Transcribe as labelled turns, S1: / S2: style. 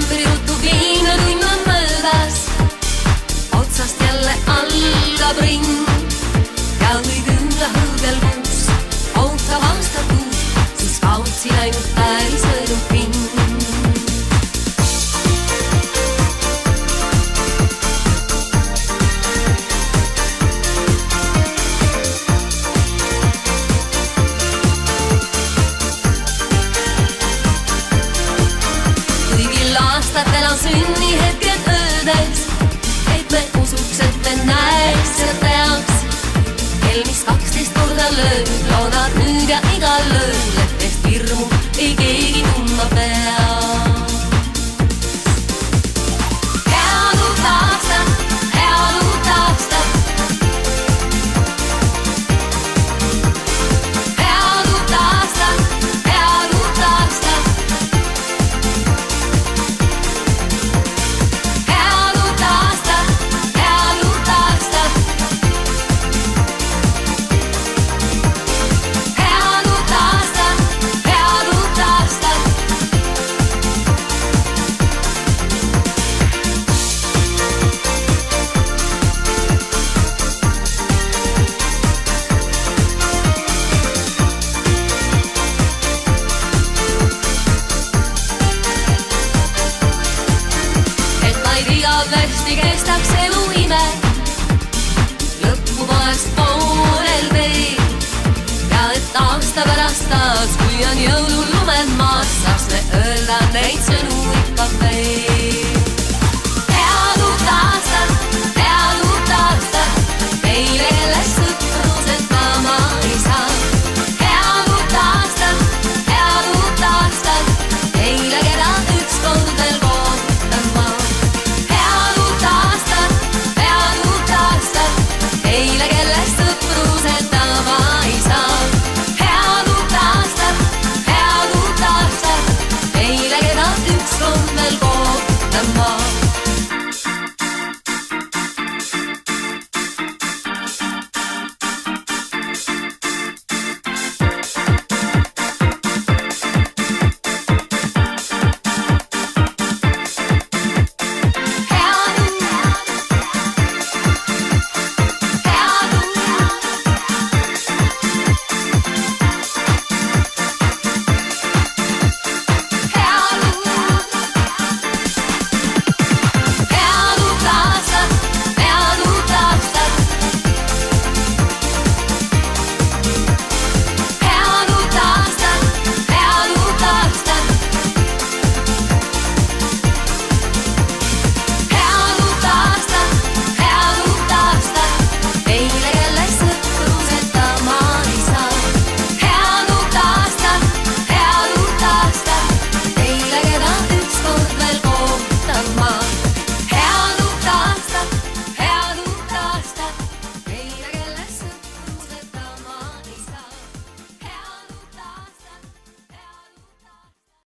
S1: novembrijutu viinatund on möödas, otsast jälle algab ring ja kui küünlahõõgelkuus ootab aastakuud, siis kaotsin ainult pärisõidub ping. Aastatel on sünnihetked öödes, et me usuks, et me näeks ja teaks. Kel mis 12 korda lööb, loodad nüüd ja igal lööb, lettest hirmu ei keegi tundma peaks. Head uut aastat, head uut aastat. Head uut aastat, head uut aastat. Igavesti kestaks elu ime, lõppu poleks poolel teel. Ja et aasta pärast taas, kui on jõululumed maas, saaks me öelda neid sõnu ikka veel. Head uut aastat, head uut aastat, meile kellest sõpruseta ma ei saa. Head uut aastat, meile keda ükskord veel ootan ma. Eile kellest sõpruseta ma ei saa. Head uut aastat, eile keda ükskord veel ootan ma.